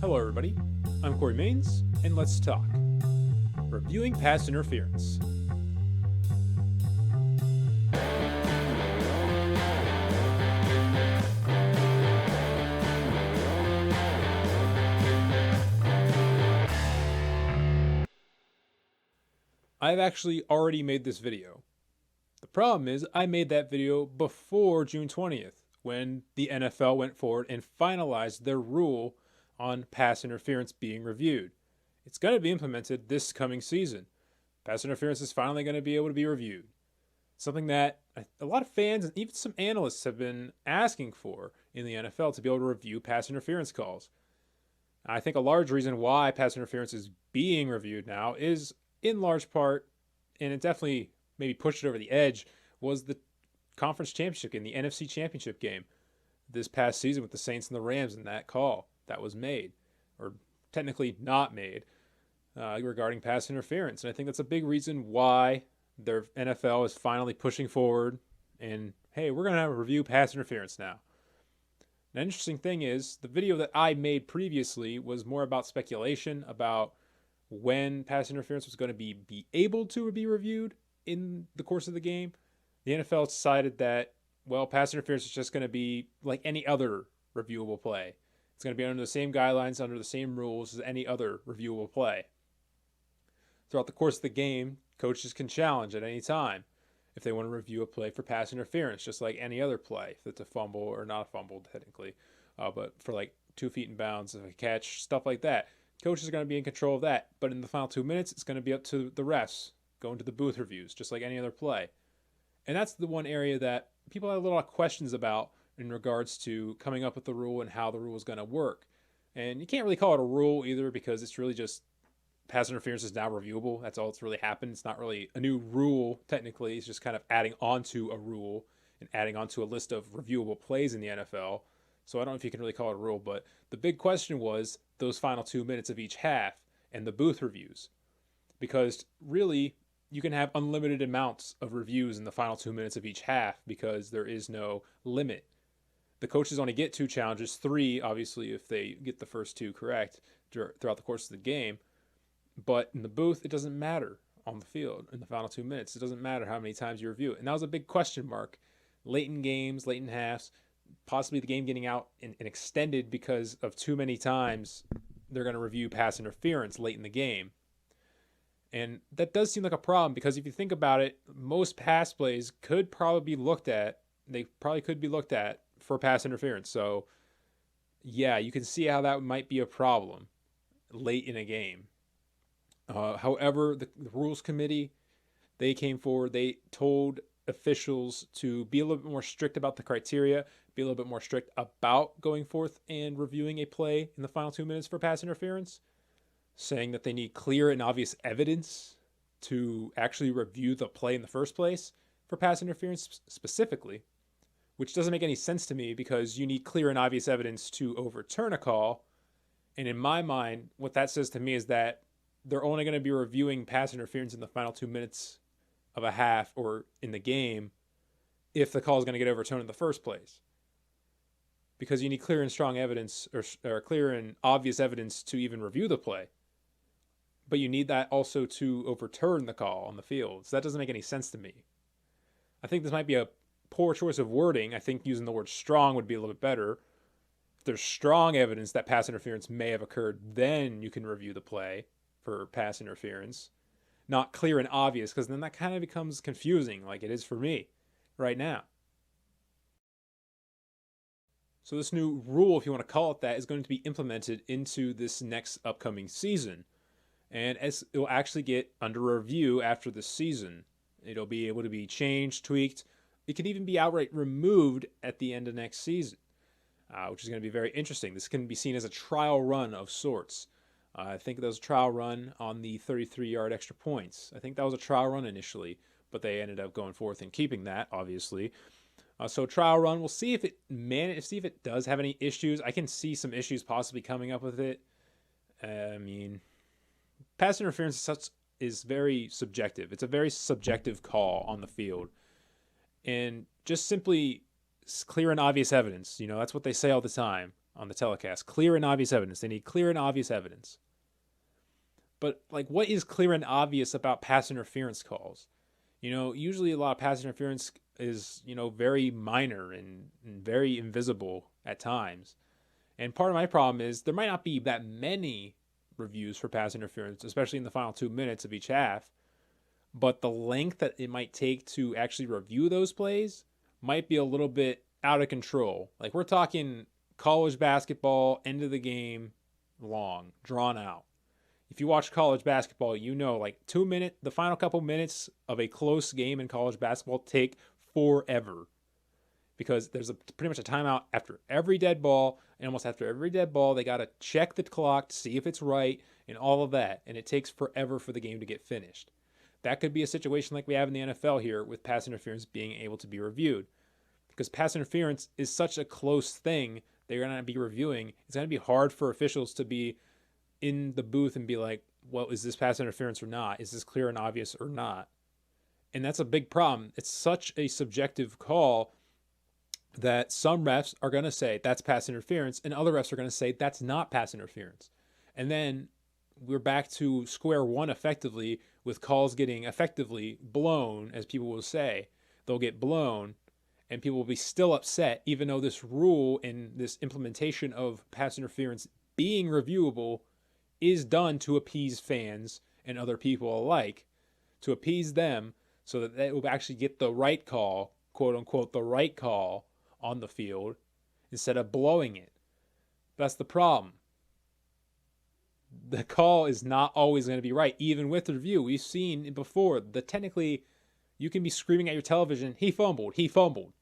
Hello, everybody. I'm Cory Maines, and let's talk. Reviewing pass interference. I've actually already made this video. The problem is I made that video before June 20th, when the NFL went forward and finalized their rule on pass interference being reviewed. It's going to be implemented this coming season. Pass interference is finally going to be able to be reviewed. Something that a lot of fans and even some analysts have been asking for in the NFL, to be able to review pass interference calls. I think a large reason why pass interference is being reviewed now is in large part, and it definitely maybe pushed it over the edge, was the conference championship game, the NFC Championship game this past season with the Saints and the Rams, and that call that was made, or technically not made, regarding pass interference. And I think that's a big reason why their NFL is finally pushing forward and, hey, we're going to review pass interference now. An interesting thing is, the video that I made previously was more about speculation about when pass interference was going to be able to be reviewed in the course of the game. The NFL decided that, well, pass interference is just going to be like any other reviewable play. It's going to be under the same guidelines, under the same rules as any other reviewable play. Throughout the course of the game, coaches can challenge at any time if they want to review a play for pass interference, just like any other play, if it's a fumble or not a fumble technically, but for like 2 feet in bounds, if a catch, stuff like that. Coaches are going to be in control of that, but in the final 2 minutes, it's going to be up to the refs, going to the booth reviews, just like any other play. And that's the one area that people have a lot of questions about in regards to coming up with the rule and how the rule is going to work. And you can't really call it a rule either, because it's really just pass interference is now reviewable. That's all that's really happened. It's not really a new rule, technically. It's just kind of adding onto a rule and adding onto a list of reviewable plays in the NFL. So I don't know if you can really call it a rule, but the big question was those final 2 minutes of each half and the booth reviews. Because really, you can have unlimited amounts of reviews in the final 2 minutes of each half, because there is no limit. The coaches only get 2 challenges, 3 obviously if they get the first 2 correct throughout the course of the game. But in the booth, it doesn't matter on the field in the final 2 minutes. It doesn't matter how many times you review it. And that was a big question mark late in games, late in halves, possibly the game getting out and extended because of too many times they're going to review pass interference late in the game. And that does seem like a problem, because if you think about it, most pass plays could probably be looked at. They probably could be looked at for pass interference. So, yeah, you can see how that might be a problem late in a game. However, the rules committee, they came forward. They told officials to be a little bit more strict about the criteria, be a little bit more strict about going forth and reviewing a play in the final 2 minutes for pass interference, saying that they need clear and obvious evidence to actually review the play in the first place for pass interference specifically, which doesn't make any sense to me, because you need clear and obvious evidence to overturn a call. And in my mind, what that says to me is that they're only going to be reviewing pass interference in the final 2 minutes of a half or in the game if the call is going to get overturned in the first place. Because you need clear and strong evidence, or clear and obvious evidence to even review the play. But you need that also to overturn the call on the field. So that doesn't make any sense to me. I think this might be a poor choice of wording. I think using the word strong would be a little bit better. If there's strong evidence that pass interference may have occurred, then you can review the play for pass interference. Not clear and obvious, because then that kind of becomes confusing, like it is for me right now. So this new rule, if you want to call it that, is going to be implemented into this next upcoming season. And as it will actually get under review after the season. It'll be able to be changed, tweaked. It could even be outright removed at the end of next season, which is going to be very interesting. This can be seen as a trial run of sorts. I think there was a trial run on the 33-yard extra points. I think that was a trial run initially, but they ended up going forth and keeping that, obviously. So trial run, we'll see if it does have any issues. I can see some issues possibly coming up with it. I mean, pass interference is very subjective. It's a very subjective call on the field. And just simply clear and obvious evidence, that's what they say all the time. on the telecast. Clear and obvious evidence. They need clear and obvious evidence. But like, what is clear and obvious about pass interference calls? Usually a lot of pass interference is, very minor and very invisible at times. And part of my problem is there might not be that many reviews for pass interference, especially in the final 2 minutes of each half. But the length that it might take to actually review those plays might be a little bit out of control. Like, we're talking college basketball, end of the game, long, drawn out. If you watch college basketball, like 2 minutes, the final couple minutes of a close game in college basketball take forever. Because there's pretty much a timeout after every dead ball, and almost after every dead ball, they got to check the clock to see if it's right and all of that. And it takes forever for the game to get finished. That could be a situation like we have in the NFL here with pass interference being able to be reviewed. Because pass interference is such a close thing they're going to be reviewing. It's going to be hard for officials to be in the booth and be like, well, is this pass interference or not? Is this clear and obvious or not? And that's a big problem. It's such a subjective call that some refs are going to say that's pass interference and other refs are going to say that's not pass interference. And then we're back to square one effectively with calls getting effectively blown, as people will say. They'll get blown and people will be still upset, even though this rule and this implementation of pass interference being reviewable is done to appease fans and other people alike, to appease them so that they will actually get the right call, quote unquote, the right call on the field instead of blowing it. That's the problem. The call is not always going to be right, even with the review. We've seen before that technically you can be screaming at your television, he fumbled.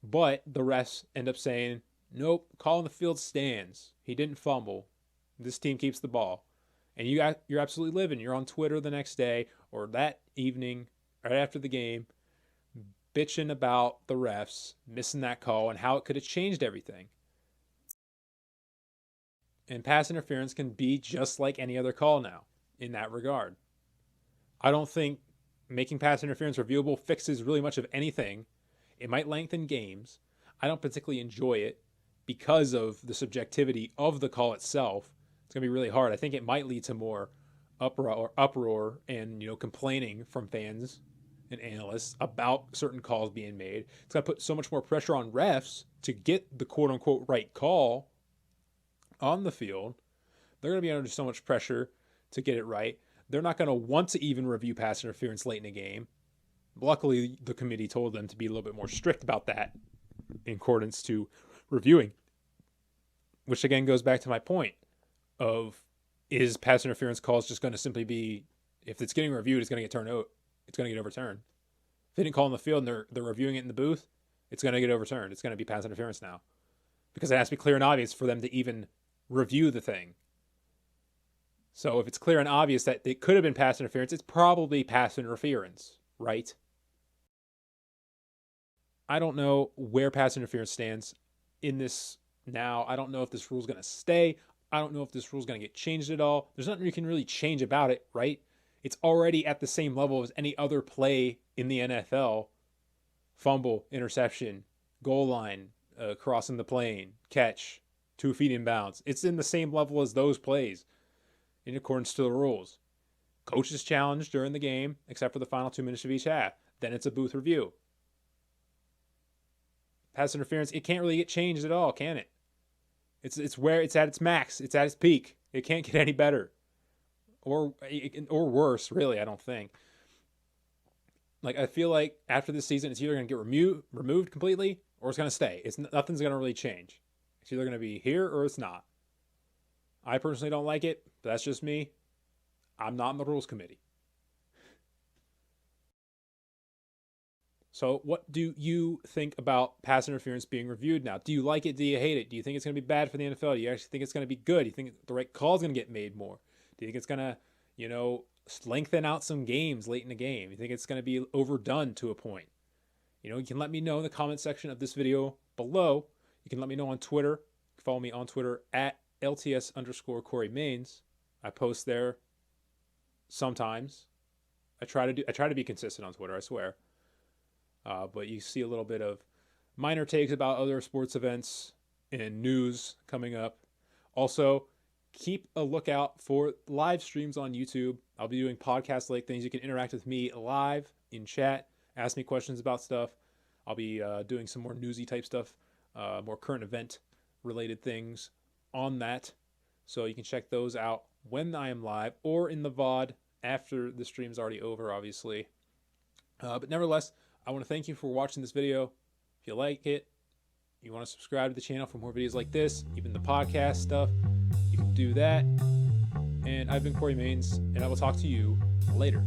But the refs end up saying, nope, call on the field stands. He didn't fumble. This team keeps the ball. And you're absolutely living. You're on Twitter the next day or that evening, right after the game, bitching about the refs missing that call and how it could have changed everything. And pass interference can be just like any other call now in that regard. I don't think making pass interference reviewable fixes really much of anything. It might lengthen games. I don't particularly enjoy it because of the subjectivity of the call itself. It's going to be really hard. I think it might lead to more uproar and complaining from fans and analysts about certain calls being made. It's going to put so much more pressure on refs to get the quote unquote right call on the field. They're going to be under so much pressure to get it right. They're not going to want to even review pass interference late in a game. Luckily, the committee told them to be a little bit more strict about that in accordance to reviewing, which again goes back to my point of, is pass interference calls just going to simply be, if it's getting reviewed, it's going to get overturned. If they didn't call in the field and they're reviewing it in the booth, it's going to get overturned. It's going to be pass interference now because it has to be clear and obvious for them to even review the thing. So if it's clear and obvious that it could have been pass interference, it's probably pass interference, right? I don't know where pass interference stands in this now. I don't know if this rule is going to stay. I don't know if this rule is going to get changed at all. There's nothing you can really change about it, right? It's already at the same level as any other play in the NFL. Fumble, interception, goal line, crossing the plane, catch, 2 feet in bounds. It's in the same level as those plays in accordance to the rules. Coaches challenged during the game, except for the final 2 minutes of each half. Then it's a booth review. Pass interference, it can't really get changed at all, can it? It's where it's at its max. It's at its peak. It can't get any better. Or worse, really, I don't think. Like, I feel like after this season, it's either going to get removed completely or it's going to stay. Nothing's going to really change. It's either going to be here or it's not. I personally don't like it, but that's just me. I'm not in the rules committee. So what do you think about pass interference being reviewed now? Do you like it? Do you hate it? Do you think it's going to be bad for the NFL? Do you actually think it's going to be good? Do you think the right call is going to get made more? Do you think it's going to, lengthen out some games late in the game? You think it's going to be overdone to a point? You can let me know in the comment section of this video below. You can let me know on Twitter. Follow me on Twitter at LTS_Cory Mains. I post there sometimes. I try to be consistent on Twitter, I swear. But you see a little bit of minor takes about other sports events and news coming up. Also, keep a lookout for live streams on YouTube. I'll be doing podcast-like things. You can interact with me live in chat, ask me questions about stuff. I'll be doing some more newsy type stuff, more current event related things on that. So you can check those out when I am live or in the VOD after the stream's already over, obviously. But nevertheless, I want to thank you for watching this video. If you like it, you want to subscribe to the channel for more videos like this, even the podcast stuff, you can do that. And I've been Cory Maines, and I will talk to you later.